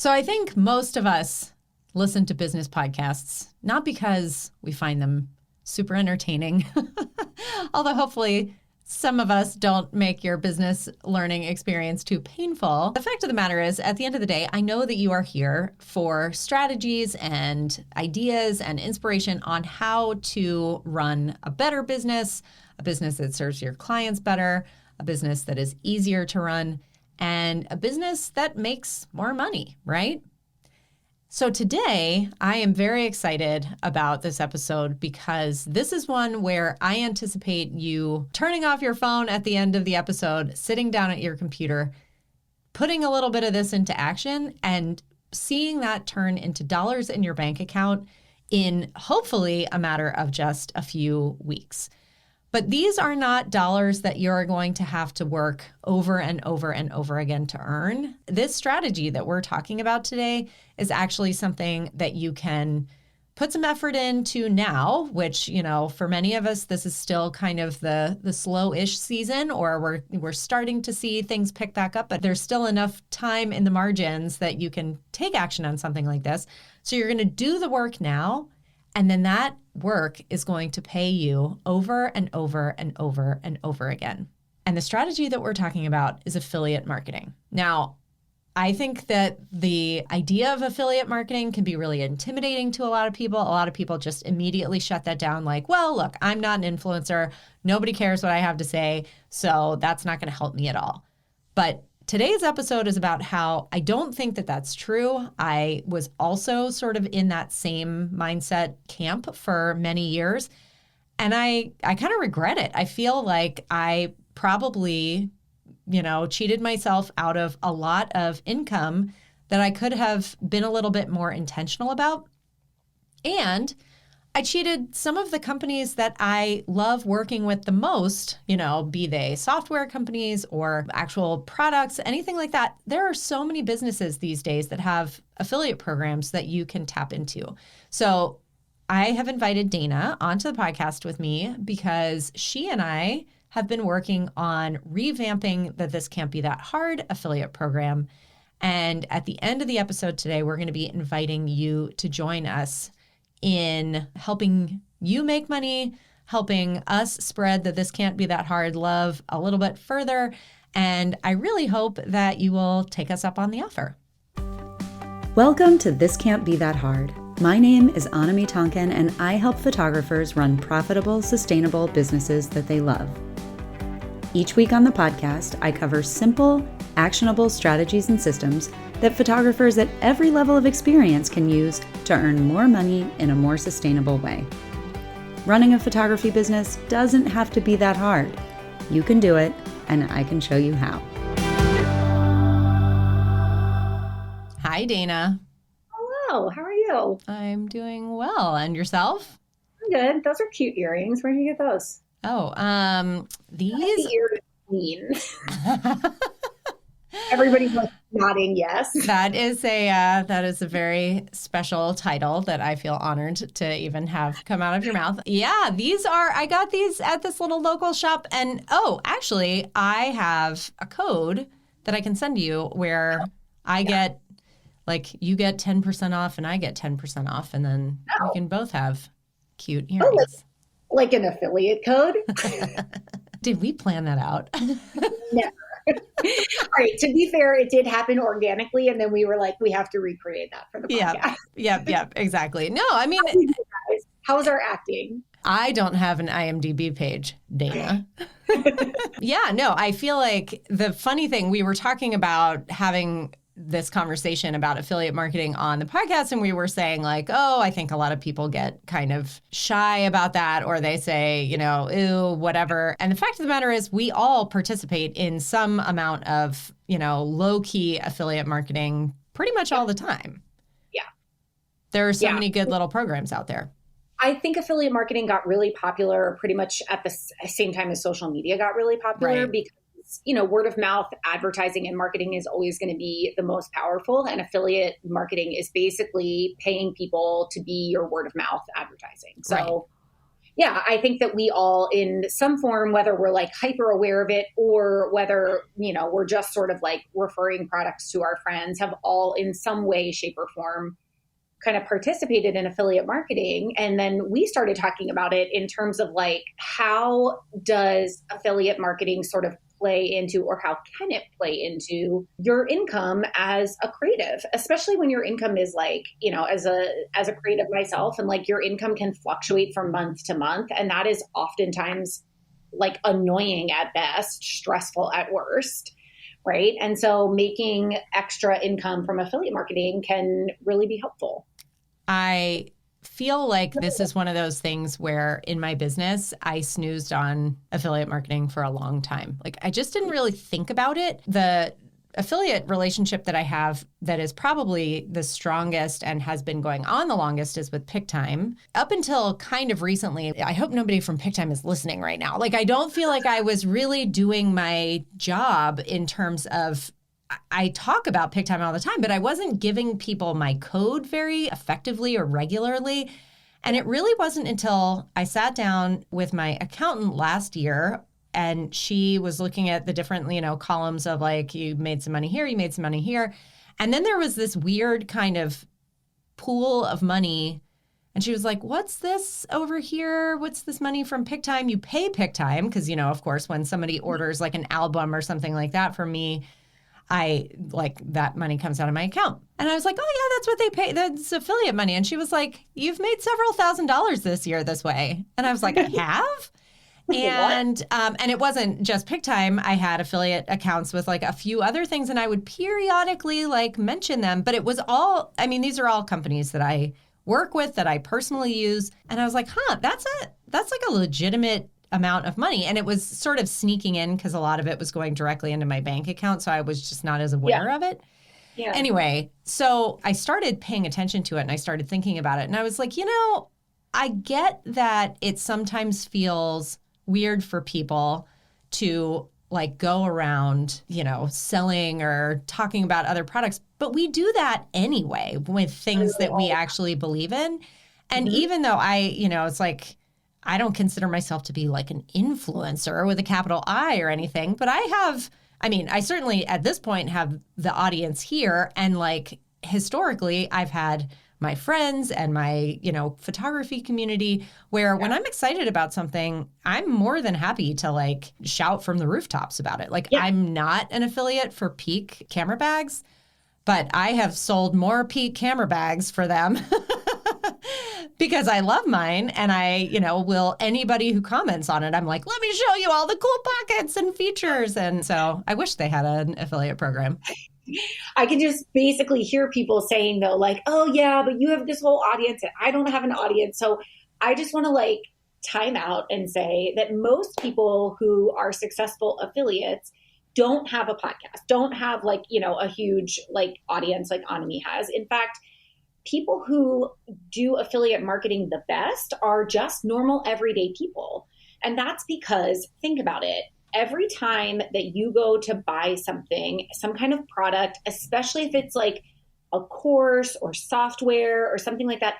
So I think most of us listen to business podcasts, not because we find them super entertaining, although hopefully some of us don't make your business learning experience too painful. The fact of the matter is, at the end of the day, I know that you are here for strategies and ideas and inspiration on how to run a better business, a business that serves your clients better, a business that is easier to run, and a business that makes more money, right? So today, I am very excited about this episode because this is one where I anticipate you turning off your phone at the end of the episode, sitting down at your computer, putting a little bit of this into action, and seeing that turn into dollars in your bank account in hopefully a matter of just a few weeks. But these are not dollars that you're going to have to work over and over and over again to earn. This strategy that we're talking about today is actually something that you can put some effort into now, which, for many of us, this is still kind of the slow-ish season, or we're starting to see things pick back up, but there's still enough time in the margins that you can take action on something like this. So you're going to do the work now, and then that work is going to pay you over and over and over and over again. And the strategy that we're talking about is affiliate marketing. Now, I think that the idea of affiliate marketing can be really intimidating to a lot of people. A lot of people just immediately shut that down like, well, look, I'm not an influencer. Nobody cares what I have to say, so that's not going to help me at all. But today's episode is about how I don't think that that's true. I was also sort of in that same mindset camp for many years, and I kind of regret it. I feel like I probably, cheated myself out of a lot of income that I could have been a little bit more intentional about. And I cheated some of the companies that I love working with the most, be they software companies or actual products, anything like that. There are so many businesses these days that have affiliate programs that you can tap into. So I have invited Dayna onto the podcast with me because she and I have been working on revamping the This Can't Be That Hard affiliate program. And at the end of the episode today, we're going to be inviting you to join us in helping you make money, helping us spread the This Can't Be That Hard love a little bit further. And I really hope that you will take us up on the offer. Welcome to This Can't Be That Hard. My name is Anami Tonkin, and I help photographers run profitable, sustainable businesses that they love. Each week on the podcast, I cover simple, actionable strategies and systems that photographers at every level of experience can use to earn more money in a more sustainable way. Running a photography business doesn't have to be that hard. You can do it, and I can show you how. Hi, Dayna. Hello, how are you? I'm doing well. And yourself? I'm good. Those are cute earrings. Where did you get those? Oh, these. The ear queen. Everybody's like nodding yes. That is a very special title that I feel honored to even have come out of your mouth. Yeah, I got these at this little local shop, and actually I have a code that I can send you where I get, you get 10% off and I get 10% off, and then we can both have cute earrings. Like an affiliate code? Did we plan that out? Never. All right. To be fair, it did happen organically, and then we were like, we have to recreate that for the podcast. Yep, exactly. No, I mean, how's our acting? I don't have an IMDb page, Dayna. Yeah, no, I feel like the funny thing, we were talking about having this conversation about affiliate marketing on the podcast, and we were saying I think a lot of people get kind of shy about that, or they say, ew, whatever. And the fact of the matter is we all participate in some amount of, low-key affiliate marketing pretty much all the time. Yeah. There are so many good little programs out there. I think affiliate marketing got really popular pretty much at the same time as social media got really popular, right? Because word of mouth advertising and marketing is always going to be the most powerful. And affiliate marketing is basically paying people to be your word of mouth advertising. So, Yeah, I think that we all in some form, whether we're like hyper aware of it or whether, we're just sort of like referring products to our friends, have all in some way, shape, or form kind of participated in affiliate marketing. And then we started talking about it in terms of like, how does affiliate marketing sort of play into, or how can it play into your income as a creative, especially when your income is like, as a creative myself, and like your income can fluctuate from month to month. And that is oftentimes like annoying at best, stressful at worst. Right. And so making extra income from affiliate marketing can really be helpful. I feel like this is one of those things where in my business, I snoozed on affiliate marketing for a long time. Like I just didn't really think about it. The affiliate relationship that I have that is probably the strongest and has been going on the longest is with PickTime. Up until kind of recently, I hope nobody from PickTime is listening right now. Like I don't feel like I was really doing my job in terms of, I talk about PickTime all the time, but I wasn't giving people my code very effectively or regularly. And it really wasn't until I sat down with my accountant last year and she was looking at the different, columns of like, you made some money here, you made some money here. And then there was this weird kind of pool of money. And she was like, what's this over here? What's this money from PickTime? You pay PickTime because, of course, when somebody orders like an album or something like that from me, that money comes out of my account. And I was like, oh yeah, that's what they pay. That's affiliate money. And she was like, you've made several $1,000s this year this way. And I was like, I have? And it wasn't just PickTime. I had affiliate accounts with like a few other things and I would periodically like mention them, but it was all, these are all companies that I work with that I personally use. And I was like, that's like a legitimate amount of money. And it was sort of sneaking in because a lot of it was going directly into my bank account. So I was just not as aware of it. Yeah. Anyway, so I started paying attention to it and I started thinking about it. And I was like, I get that it sometimes feels weird for people to like go around, selling or talking about other products. But we do that anyway with things that we actually believe in. And even though it's like, I don't consider myself to be like an influencer with a capital I or anything, but I certainly at this point have the audience here. And like historically, I've had my friends and my, photography community where when I'm excited about something, I'm more than happy to like shout from the rooftops about it. Like I'm not an affiliate for Peak camera bags, but I have sold more Peak camera bags for them because I love mine. And will anybody who comments on it, I'm like, let me show you all the cool pockets and features. And so I wish they had an affiliate program. I can just basically hear people saying though, like, oh yeah, but you have this whole audience and I don't have an audience. So I just want to like time out and say that most people who are successful affiliates don't have a podcast, don't have like, a huge like audience like Anami has. In fact, people who do affiliate marketing the best are just normal everyday people. And that's because, think about it, every time that you go to buy something, some kind of product, especially if it's like a course or software or something like that,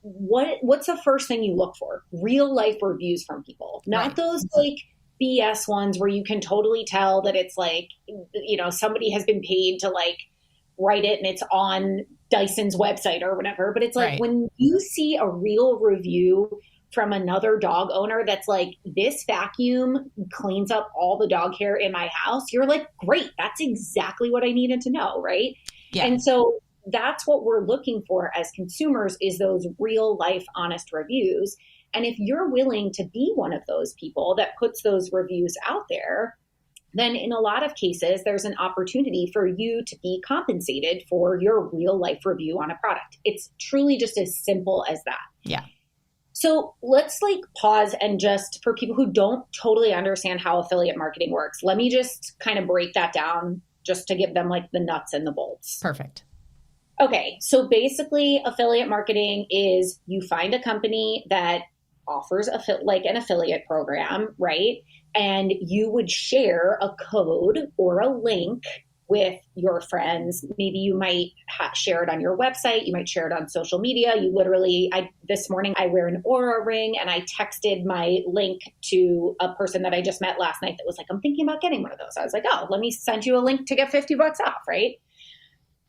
what's the first thing you look for? Real life reviews from people, not those like BS ones where you can totally tell that it's like, somebody has been paid to like write it and it's on Dyson's website or whatever. But it's like when you see a real review from another dog owner that's like, this vacuum cleans up all the dog hair in my house, you're like, great, that's exactly what I needed to know, right? Yeah. And so that's what we're looking for as consumers, is those real life honest reviews. And if you're willing to be one of those people that puts those reviews out there, then in a lot of cases, there's an opportunity for you to be compensated for your real life review on a product. It's truly just as simple as that. Yeah. So let's like pause and just, for people who don't totally understand how affiliate marketing works, let me just kind of break that down just to give them like the nuts and the bolts. Perfect. Okay. So basically affiliate marketing is you find a company that offers like an affiliate program, right? And you would share a code or a link with your friends. Maybe you might share it on your website. You might share it on social media. You literally, this morning I wear an Aura ring, and I texted my link to a person that I just met last night that was like, I'm thinking about getting one of those. I was like, oh, let me send you a link to get $50 off, right?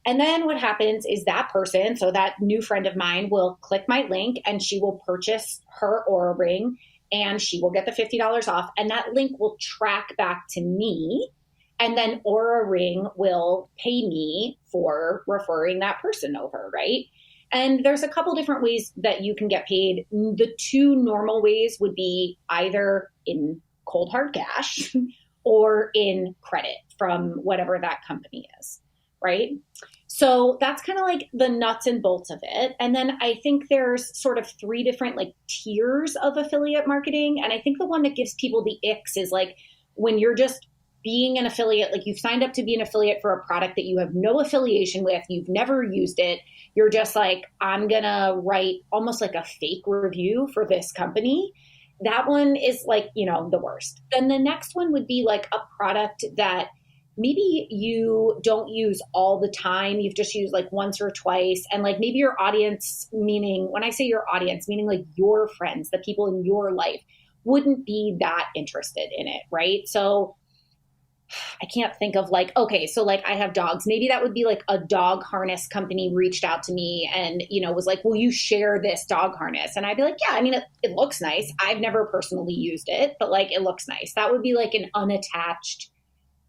And then what happens is that person, so that new friend of mine, will click my link and she will purchase her Aura ring and she will get the $50 off. And that link will track back to me. And then Aura Ring will pay me for referring that person over, right? And there's a couple different ways that you can get paid. The two normal ways would be either in cold hard cash or in credit from whatever that company is, right? So that's kind of like the nuts and bolts of it. And then I think there's sort of three different like tiers of affiliate marketing. And I think the one that gives people the icks is like when you're just being an affiliate, like you've signed up to be an affiliate for a product that you have no affiliation with, you've never used it. You're just like, I'm going to write almost like a fake review for this company. That one is like, the worst. Then the next one would be like a product that maybe you don't use all the time. You've just used like once or twice. And like maybe your audience, meaning when I say your audience, meaning like your friends, the people in your life wouldn't be that interested in it, right? So I can't think of like, okay, so like I have dogs. Maybe that would be like a dog harness company reached out to me and, was like, will you share this dog harness? And I'd be like, yeah, I mean, it looks nice. I've never personally used it, but like, it looks nice. That would be like an unattached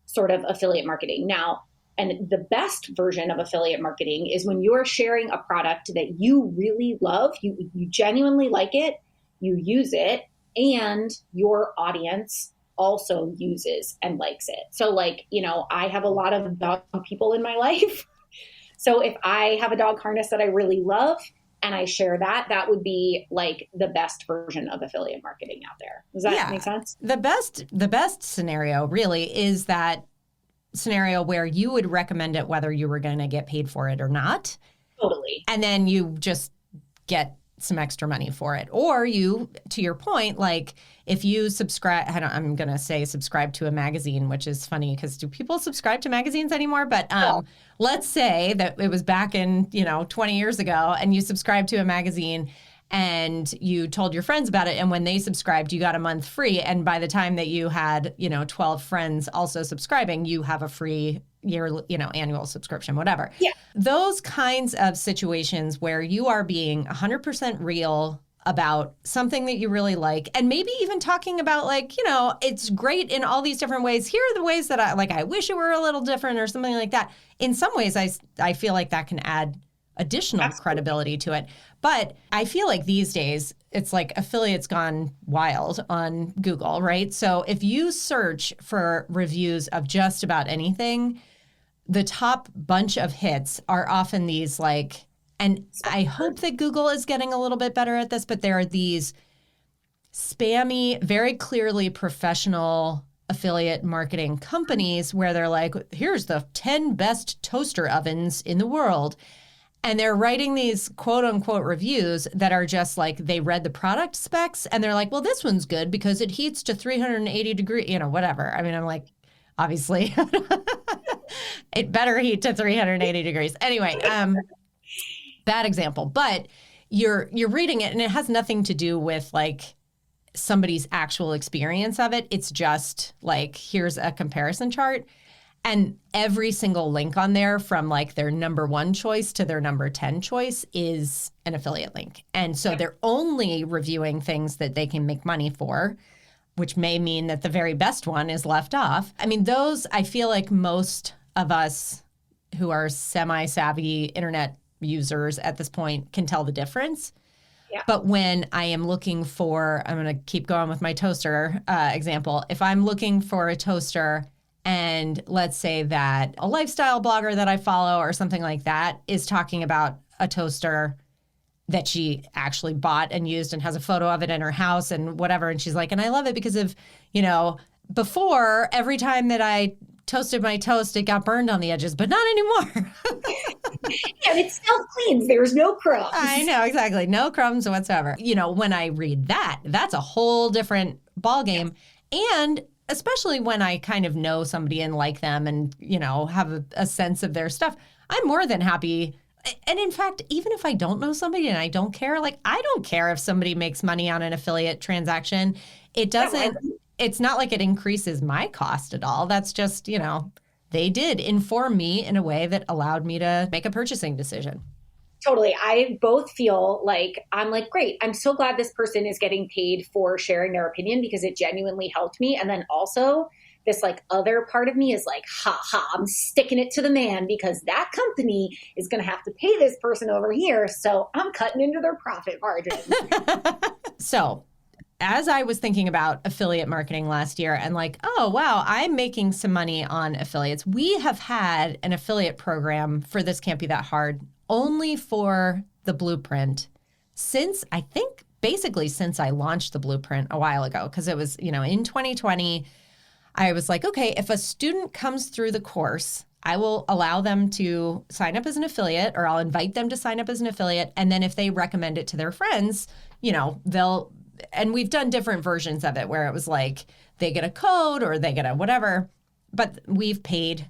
sort of affiliate marketing. Now, and the best version of affiliate marketing is when you're sharing a product that you really love, you genuinely like it, you use it, and your audience also uses and likes it. So like, I have a lot of dog people in my life. So if I have a dog harness that I really love and I share that, that would be like the best version of affiliate marketing out there. Does that make sense? The best scenario really is that scenario where you would recommend it whether you were going to get paid for it or not. Totally. And then you just get some extra money for it. Or you, to your point, like if you subscribe, I'm going to say subscribe to a magazine, which is funny because do people subscribe to magazines anymore? But let's say that it was back in, 20 years ago and you subscribed to a magazine and you told your friends about it. And when they subscribed, you got a month free. And by the time that you had, 12 friends also subscribing, you have a free year, annual subscription, whatever. Yeah. Those kinds of situations where you are being 100% real about something that you really like, and maybe even talking about like, it's great in all these different ways. Here are the ways that I wish it were a little different or something like that. In some ways, I feel like that can add additional credibility to it. But I feel like these days, it's like affiliates gone wild on Google, right? So if you search for reviews of just about anything, the top bunch of hits are often these like, and I hope that Google is getting a little bit better at this, but there are these spammy, very clearly professional affiliate marketing companies where they're like, here's the 10 best toaster ovens in the world. And they're writing these quote unquote reviews that are just like they read the product specs and they're like, well, this one's good because it heats to 380 degrees, whatever. I mean, I'm like, obviously, it better heat to 380 degrees. Anyway, bad example. But you're reading it and it has nothing to do with like somebody's actual experience of it. It's just like, here's a comparison chart. And every single link on there from like their number 1 choice to their number 10 choice is an affiliate link. And so they're only reviewing things that they can make money for, which may mean that the very best one is left off. I mean, those, I feel like most of us who are semi-savvy internet users at this point can tell the difference. Yeah. But when I am looking for, I'm going to keep going with my toaster example. If I'm looking for a toaster and let's say that a lifestyle blogger that I follow or something like that is talking about a toaster that she actually bought and used and has a photo of it in her house and whatever. And she's like, and I love it because of, before every time that I toasted my toast, it got burned on the edges, but not anymore. And it self-cleans. There's no crumbs. I know, exactly. No crumbs whatsoever. When I read that, that's a whole different ballgame. And especially when I kind of know somebody and like them and, have a sense of their stuff, I'm more than happy. And in fact, even if I don't know somebody and I don't care, like I don't care if somebody makes money on an affiliate transaction. It doesn't, it's not like it increases my cost at all. That's just, they did inform me in a way that allowed me to make a purchasing decision. Totally. I both feel like I'm like, great. I'm so glad this person is getting paid for sharing their opinion because it genuinely helped me. And then also this like other part of me is like, I'm sticking it to the man because that company is going to have to pay this person over here. So I'm cutting into their profit margin. So as I was thinking about affiliate marketing last year and like, oh, wow, I'm making some money on affiliates. We have had an affiliate program for This Can't Be That Hard only for the blueprint since I launched the blueprint a while ago, because it was, in 2020, I was like, okay, if a student comes through the course, I will allow them to sign up as an affiliate, or I'll invite them to sign up as an affiliate. And then if they recommend it to their friends, and we've done different versions of it where it was like they get a code or they get a whatever, but we've paid.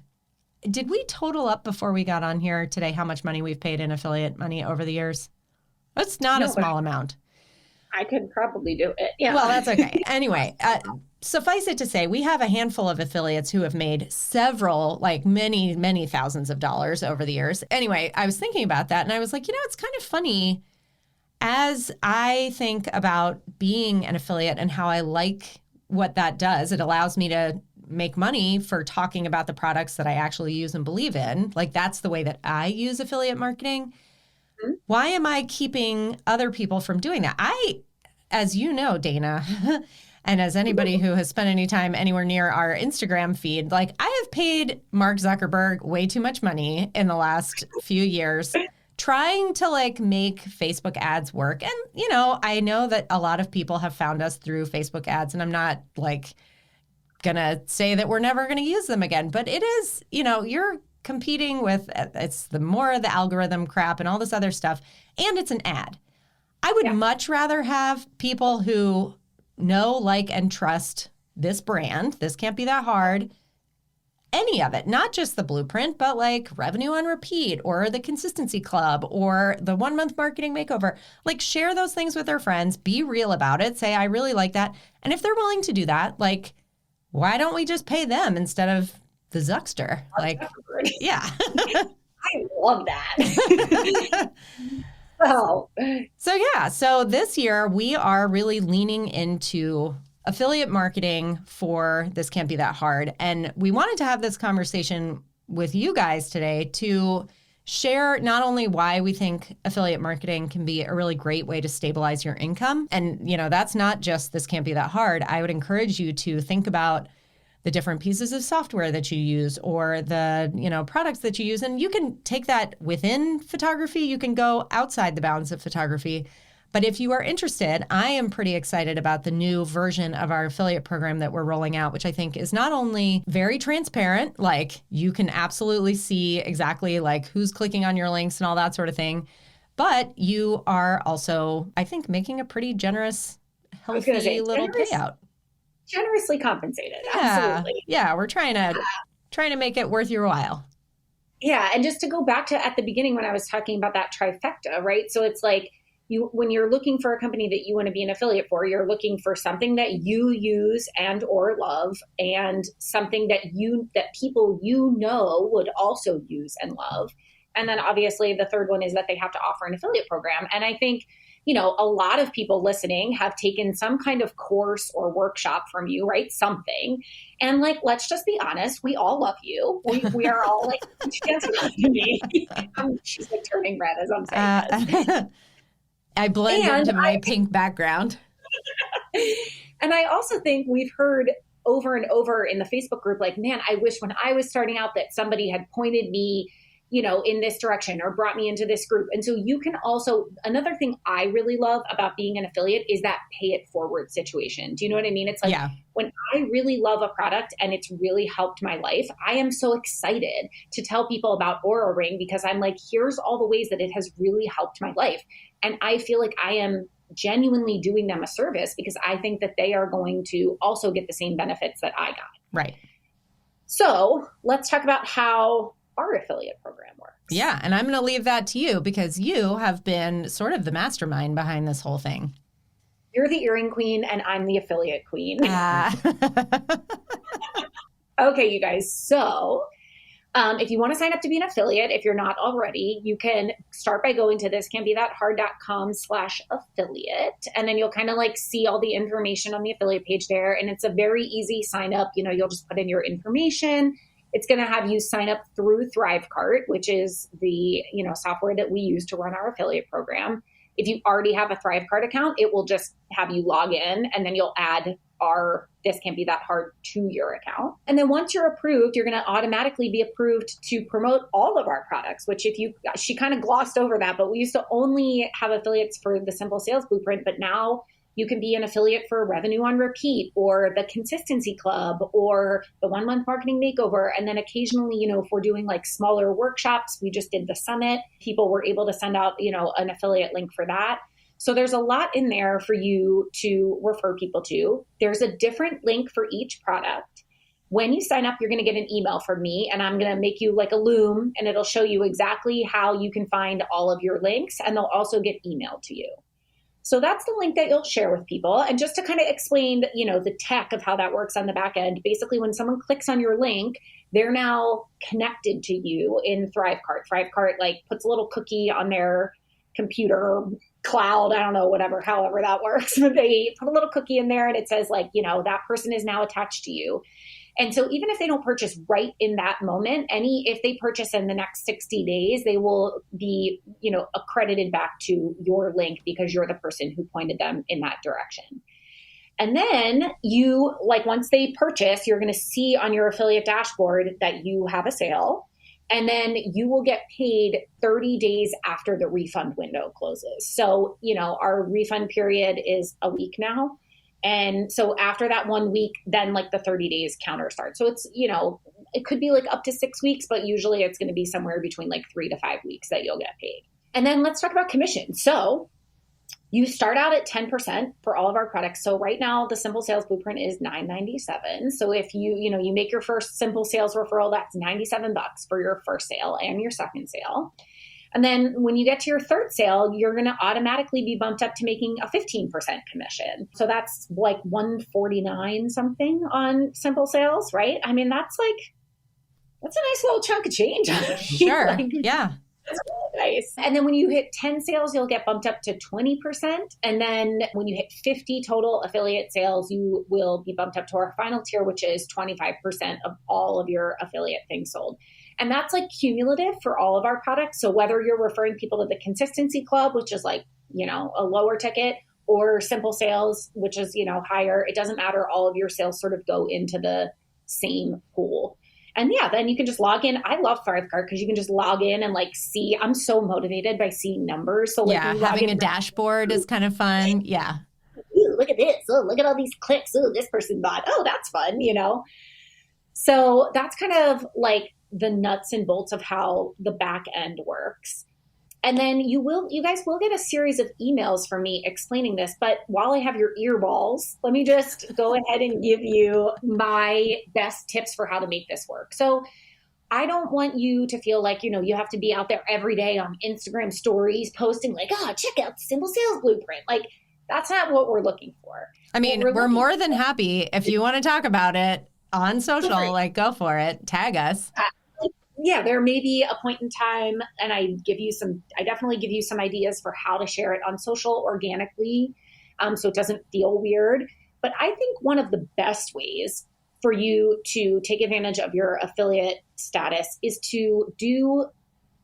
Did we total up before we got on here today how much money we've paid in affiliate money over the years? It's not a small amount. I could probably do it. Yeah. Well, that's okay. Anyway, suffice it to say, we have a handful of affiliates who have made several, like many, many thousands of dollars over the years. Anyway, I was thinking about that and I was like, it's kind of funny as I think about being an affiliate and how I like what that does. It allows me to make money for talking about the products that I actually use and believe in. Like that's the way that I use affiliate marketing. Mm-hmm. Why am I keeping other people from doing that? As you know, Dayna, and as anybody who has spent any time anywhere near our Instagram feed, like I have paid Mark Zuckerberg way too much money in the last few years trying to like make Facebook ads work. And, I know that a lot of people have found us through Facebook ads, and I'm not like gonna say that we're never gonna use them again, but it is, you're competing with, it's the more of the algorithm crap and all this other stuff, and it's an ad. I would much rather have people who know, like, and trust this brand. This Can't Be That Hard. Any of it, not just the blueprint, but like Revenue on Repeat or the Consistency Club or the 1 month marketing makeover. Like share those things with their friends, be real about it, say, I really like that. And if they're willing to do that, like, why don't we just pay them instead of the Zuckster? Like, yeah. I love that. So this year we are really leaning into affiliate marketing for This Can't Be That Hard. And we wanted to have this conversation with you guys today to share not only why we think affiliate marketing can be a really great way to stabilize your income. And, that's not just This Can't Be That Hard. I would encourage you to think about the different pieces of software that you use or the, products that you use. And you can take that within photography. You can go outside the bounds of photography. But if you are interested, I am pretty excited about the new version of our affiliate program that we're rolling out, which I think is not only very transparent, like you can absolutely see exactly like who's clicking on your links and all that sort of thing, but you are also, I think, making a pretty generous, healthy little payout. Generously compensated. Yeah. Absolutely. Yeah, we're trying to make it worth your while. Yeah, and just to go back to at the beginning when I was talking about that trifecta, right? So it's like when you're looking for a company that you want to be an affiliate for, you're looking for something that you use and or love, and something that people would also use and love. And then obviously the third one is that they have to offer an affiliate program. And I think, a lot of people listening have taken some kind of course or workshop from you, right? Something. And like, let's just be honest. We all love you. We are all like, dancing to me. She's like turning red as I'm saying this. I blend into my pink background. And I also think we've heard over and over in the Facebook group, like, man, I wish when I was starting out that somebody had pointed me, in this direction or brought me into this group. And so you can also, another thing I really love about being an affiliate is that pay it forward situation. Do you know what I mean? It's like when I really love a product and it's really helped my life, I am so excited to tell people about Aura Ring because I'm like, here's all the ways that it has really helped my life. And I feel like I am genuinely doing them a service because I think that they are going to also get the same benefits that I got. Right. So let's talk about how our affiliate program works. Yeah. And I'm going to leave that to you because you have been sort of the mastermind behind this whole thing. You're the earring queen and I'm the affiliate queen. Okay, you guys. So if you want to sign up to be an affiliate, if you're not already, you can start by going to thiscan'tbethathard.com/affiliate. And then you'll kind of like see all the information on the affiliate page there. And it's a very easy sign up. You know, you'll just put in your information. It's going to have you sign up through ThriveCart, which is the, software that we use to run our affiliate program. If you already have a ThriveCart account, it will just have you log in and then you'll add our This Can't Be That Hard to your account. And then once you're approved, you're going to automatically be approved to promote all of our products, which she kind of glossed over that, but we used to only have affiliates for the Simple Sales Blueprint, but now you can be an affiliate for Revenue on Repeat or the Consistency Club or the 1 Month Marketing Makeover. And then occasionally, if we're doing like smaller workshops, we just did the summit, people were able to send out, an affiliate link for that. So there's a lot in there for you to refer people to. There's a different link for each product. When you sign up, you're going to get an email from me and I'm going to make you like a loom and it'll show you exactly how you can find all of your links and they'll also get emailed to you. So that's the link that you'll share with people. And just to kind of explain, the tech of how that works on the back end, basically when someone clicks on your link, they're now connected to you in ThriveCart. ThriveCart like puts a little cookie on their computer cloud, I don't know, however that works. But they put a little cookie in there and it says like, that person is now attached to you. And so even if they don't purchase right in that moment, if they purchase in the next 60 days, they will be, accredited back to your link because you're the person who pointed them in that direction. And then once they purchase, you're going to see on your affiliate dashboard that you have a sale. And then you will get paid 30 days after the refund window closes. So, our refund period is a week now. And so after that 1 week, then like the 30 days counter starts. So it's, it could be like up to 6 weeks, but usually it's going to be somewhere between like 3 to 5 weeks that you'll get paid. And then let's talk about commission. So you start out at 10% for all of our products. So right now the Simple Sales Blueprint is $9.97. So if you make your first Simple Sales referral, that's $97 for your first sale and your second sale. And then when you get to your third sale, you're going to automatically be bumped up to making a 15% commission. So that's like $149 something on Simple Sales, right? I mean, that's a nice little chunk of change. Sure. Yeah. That's really nice. And then when you hit 10 sales, you'll get bumped up to 20%. And then when you hit 50 total affiliate sales, you will be bumped up to our final tier, which is 25% of all of your affiliate things sold. And that's like cumulative for all of our products. So whether you're referring people to the Consistency Club, which is like, a lower ticket, or Simple Sales, which is, higher, it doesn't matter. All of your sales sort of go into the same pool. And yeah, then you can just log in. I love ThriveCart because you can just log in and like see. I'm so motivated by seeing numbers. So like having a dashboard is kind of fun. Yeah. Ooh, look at this. Oh, look at all these clicks. Oh, this person bought. Oh, that's fun, So that's kind of like the nuts and bolts of how the back end works. And then you guys will get a series of emails from me explaining this. But while I have your earballs, let me just go ahead and give you my best tips for how to make this work. So I don't want you to feel like, you have to be out there every day on Instagram stories posting like, check out the Simple Sales Blueprint. Like, that's not what we're looking for. I mean, we're more than happy if you want to talk about it on social, like go for it. Tag us. Yeah, there may be a point in time, and I definitely give you some ideas for how to share it on social organically, so it doesn't feel weird. But I think one of the best ways for you to take advantage of your affiliate status is to do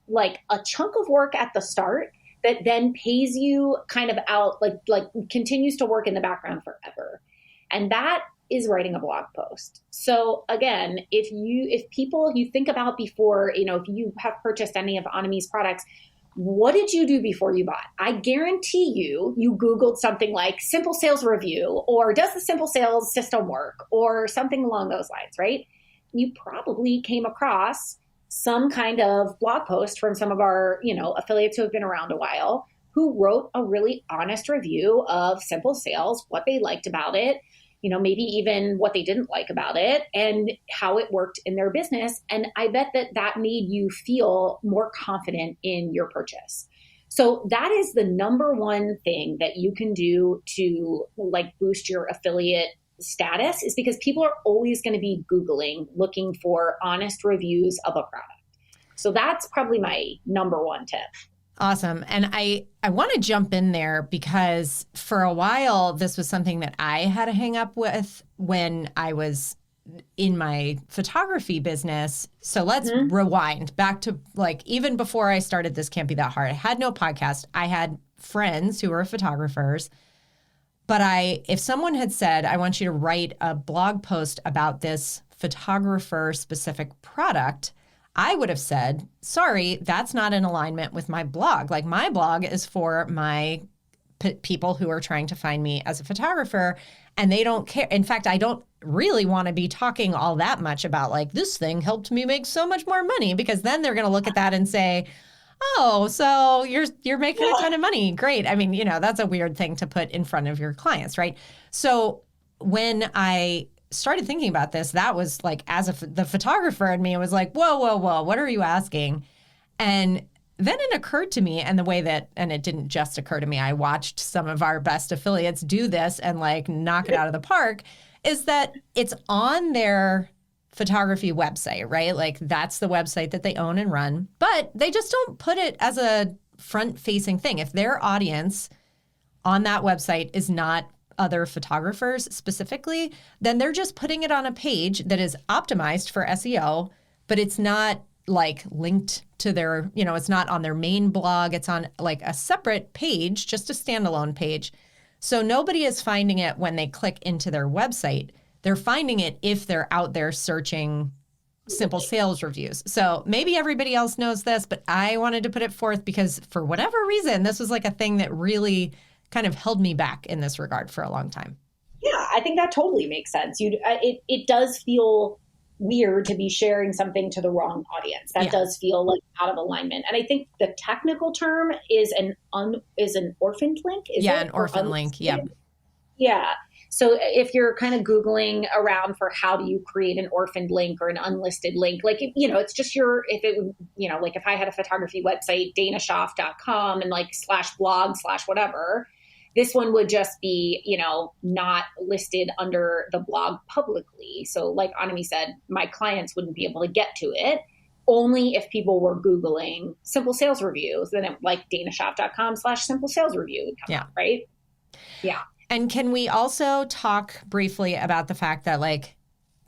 like a chunk of work at the start that then pays you kind of out, like continues to work in the background forever. And that is writing a blog post. So again, if people you think about before, if you have purchased any of Anami's products, what did you do before you bought? I guarantee you Googled something like Simple Sales Review, or does the Simple Sales system work, or something along those lines, right? You probably came across some kind of blog post from some of our, affiliates who have been around a while, who wrote a really honest review of Simple Sales, what they liked about it, maybe even what they didn't like about it and how it worked in their business. And I bet that made you feel more confident in your purchase. So that is the number one thing that you can do to boost your affiliate status, is because people are always going to be Googling, looking for honest reviews of a product. So that's probably my number one tip. Awesome. And I want to jump in there because for a while, this was something that I had a hang up with when I was in my photography business. So let's rewind back to even before I started This Can't Be That Hard. I had no podcast. I had friends who were photographers. But if someone had said, I want you to write a blog post about this photographer specific product, I would have said, sorry, that's not in alignment with my blog. My blog is for my people who are trying to find me as a photographer, and they don't care. In fact, I don't really want to be talking all that much about this thing helped me make so much more money, because then they're going to look at that and say, oh, so you're making a ton of money. Great. I mean, that's a weird thing to put in front of your clients, right? So when I started thinking about this, that was the photographer in me, it was whoa, what are you asking? And then it occurred to me, and it didn't just occur to me, I watched some of our best affiliates do this and knock it out of the park, is that it's on their photography website, right? That's the website that they own and run, but they just don't put it as a front-facing thing. If their audience on that website is not other photographers specifically, then they're just putting it on a page that is optimized for SEO, but it's not linked to their, it's not on their main blog. It's on a separate page, just a standalone page. So nobody is finding it when they click into their website. They're finding it if they're out there searching Simple Sales reviews. So maybe everybody else knows this, but I wanted to put it forth because for whatever reason, this was a thing that really kind of held me back in this regard for a long time. Yeah, I think that totally makes sense. It does feel weird to be sharing something to the wrong audience. That does feel out of alignment. And I think the technical term is an orphaned link. An orphan link. Yep. Yeah. So if you're kind of Googling around for how do you create an orphaned link or an unlisted link, it's just if I had a photography website, daynaschaaf.com and /blog/ whatever, this one would just be, not listed under the blog publicly. So like Anami said, my clients wouldn't be able to get to it. Only if people were Googling Simple Sales Reviews, then daynaschaaf.com /Simple Sales Review would come up, right? Yeah. And can we also talk briefly about the fact that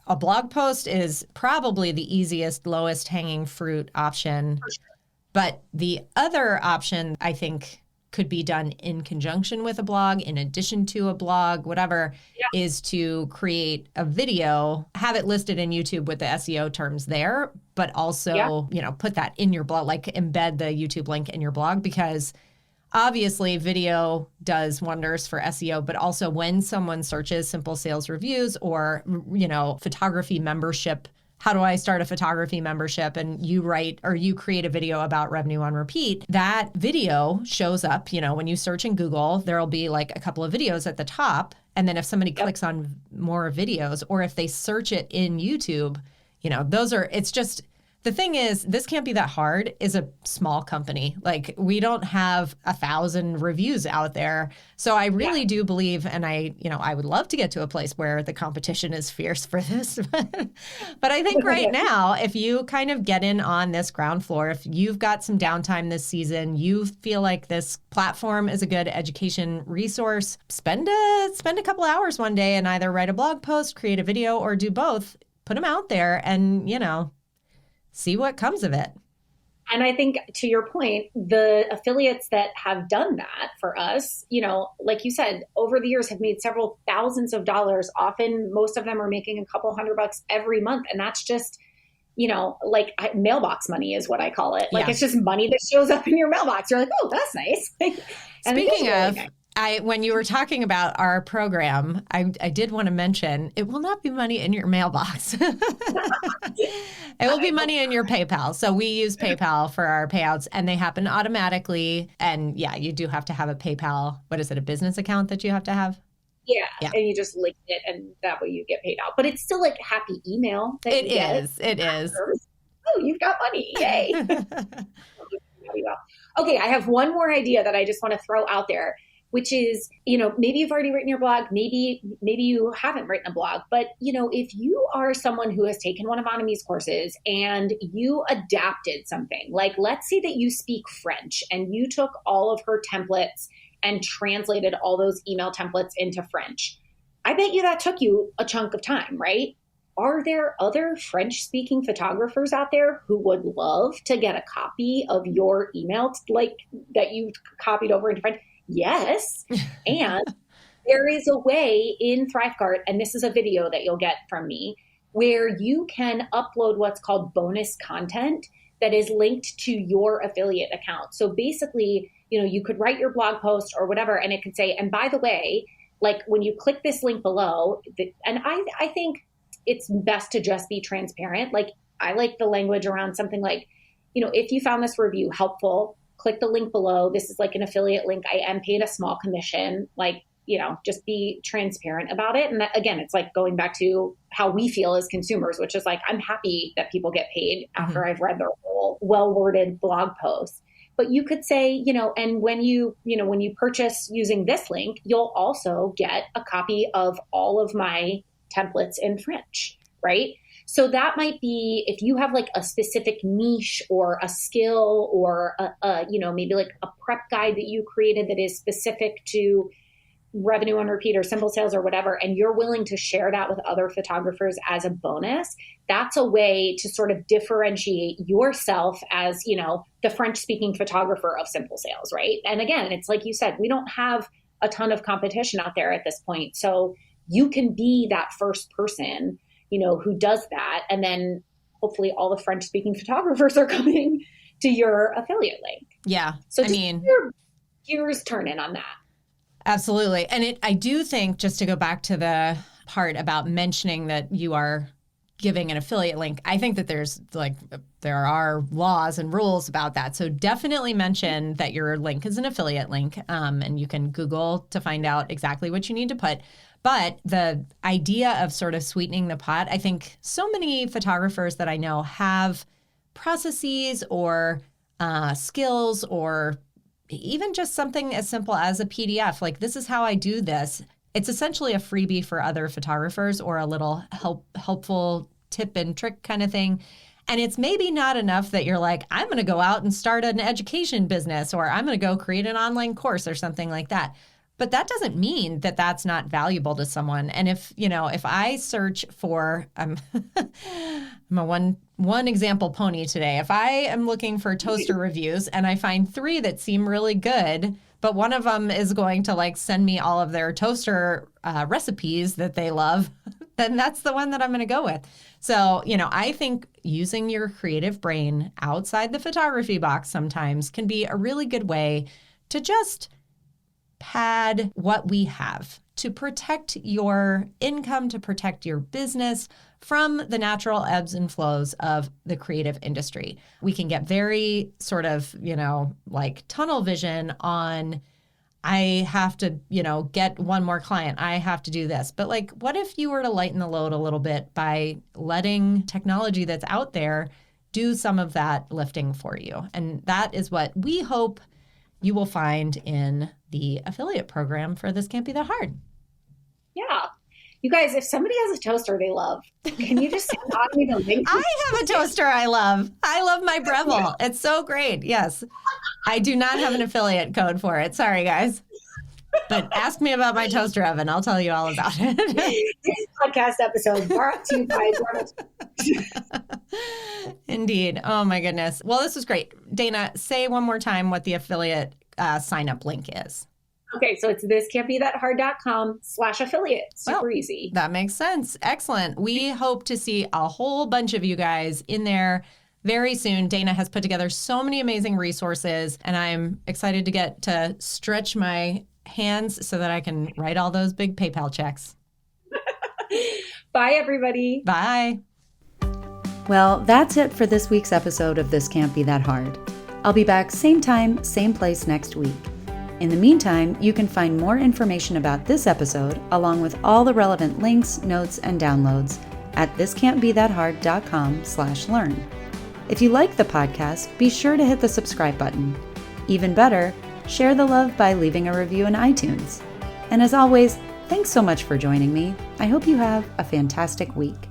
a blog post is probably the easiest, lowest hanging fruit option. For sure. But the other option, I think, could be done in conjunction with a blog, in addition to a blog, whatever, is to create a video, have it listed in YouTube with the SEO terms there, but also, put that in your blog, embed the YouTube link in your blog, because obviously video does wonders for SEO, but also when someone searches Simple Sales Reviews or, photography membership, how do I start a photography membership? And you write or you create a video about revenue on repeat. That video shows up, when you search in Google, there'll be a couple of videos at the top. And then if somebody clicks on more videos, or if they search it in YouTube, it's just, the thing is, This Can't Be That Hard is a small company. We don't have 1,000 reviews out there. So I really do believe, and I would love to get to a place where the competition is fierce for this. But I think right now, if you kind of get in on this ground floor, if you've got some downtime this season, you feel like this platform is a good education resource, spend a couple hours one day and either write a blog post, create a video, or do both. Put them out there and, see what comes of it. And I think to your point, the affiliates that have done that for us, like you said, over the years have made several thousands of dollars. Often, most of them are making a couple $100 every month. And that's just, mailbox money is what I call it. It's just money that shows up in your mailbox. You're like, oh, that's nice. Speaking of, When you were talking about our program, I did want to mention it will not be money in your mailbox. It will be money in your PayPal. So we use PayPal for our payouts, and they happen automatically. And yeah, you do have to have a PayPal. What is it? A business account that you have to have? Yeah. And you just link it, and that way you get paid out. But it's still like happy email. It is. Oh, you've got money. Yay. Okay, I have one more idea that I just want to throw out there, which is, maybe you've already written your blog, maybe you haven't written a blog, but if you are someone who has taken one of Anami's courses and you adapted something, like let's say that you speak French and you took all of her templates and translated all those email templates into French. I bet you that took you a chunk of time, right? Are there other French-speaking photographers out there who would love to get a copy of your email, like that you copied over into French? Yes. And there is a way in ThriveCart, and this is a video that you'll get from me, where you can upload what's called bonus content that is linked to your affiliate account. So basically, you could write your blog post or whatever, and it could say, and by the way, like when you click this link below, and I think it's best to just be transparent. Like I like the language around something like, if you found this review helpful, click the link below. This is like an affiliate link. I am paid a small commission. Like, just be transparent about it. And that, again, it's like going back to how we feel as consumers, which is like, I'm happy that people get paid after I've read their whole well-worded blog post. But you could say, and when you purchase using this link, you'll also get a copy of all of my templates in French, right? So that might be if you have like a specific niche or a skill or maybe like a prep guide that you created that is specific to revenue on repeat or simple sales or whatever, and you're willing to share that with other photographers as a bonus. That's a way to sort of differentiate yourself as, the French-speaking photographer of simple sales, right? And again, it's like you said, we don't have a ton of competition out there at this point. So you can be that first person, who does that. And then hopefully all the French-speaking photographers are coming to your affiliate link. Yeah. So your gears turning on that. Absolutely. And I do think, just to go back to the part about mentioning that you are giving an affiliate link, I think that there are laws and rules about that. So definitely mention that your link is an affiliate link, and you can Google to find out exactly what you need to put. But the idea of sort of sweetening the pot, I think so many photographers that I know have processes or skills, or even just something as simple as a PDF. Like, this is how I do this. It's essentially a freebie for other photographers, or a little helpful tip and trick kind of thing. And it's maybe not enough that you're like, I'm going to go out and start an education business, or I'm going to go create an online course or something like that. But that doesn't mean that that's not valuable to someone. And if I search for, I'm a one example pony today. If I am looking for toaster reviews and I find 3 that seem really good, but one of them is going to send me all of their toaster recipes that they love, then that's the one that I'm going to go with. So, I think using your creative brain outside the photography box sometimes can be a really good way to just pad what we have to protect your income, to protect your business from the natural ebbs and flows of the creative industry. We can get very sort of, tunnel vision on, I have to, get one more client. I have to do this. But what if you were to lighten the load a little bit by letting technology that's out there do some of that lifting for you? And that is what we hope you will find in the affiliate program for This Can't Be That Hard. Yeah. You guys, if somebody has a toaster they love, can you just send on me the link? I have a toaster I love. I love my Breville. It's so great. Yes. I do not have an affiliate code for it. Sorry, guys. But ask me about my toaster oven. I'll tell you all about it. This podcast episode brought to you by Indeed. Oh, my goodness. Well, this was great. Dayna, say one more time what the affiliate sign-up link is. Okay, so it's thiscan'tbethathard.com/affiliate. Super easy. That makes sense. Excellent. We hope to see a whole bunch of you guys in there very soon. Dayna has put together so many amazing resources, and I'm excited to get to stretch my hands so that I can write all those big PayPal checks. Bye, everybody. Bye. Well, that's it for this week's episode of This Can't Be That Hard. I'll be back same time, same place next week. In the meantime, you can find more information about this episode, along with all the relevant links, notes, and downloads at thiscan'tbethathard.com/learn. If you like the podcast, be sure to hit the subscribe button. Even better, share the love by leaving a review in iTunes. And as always, thanks so much for joining me. I hope you have a fantastic week.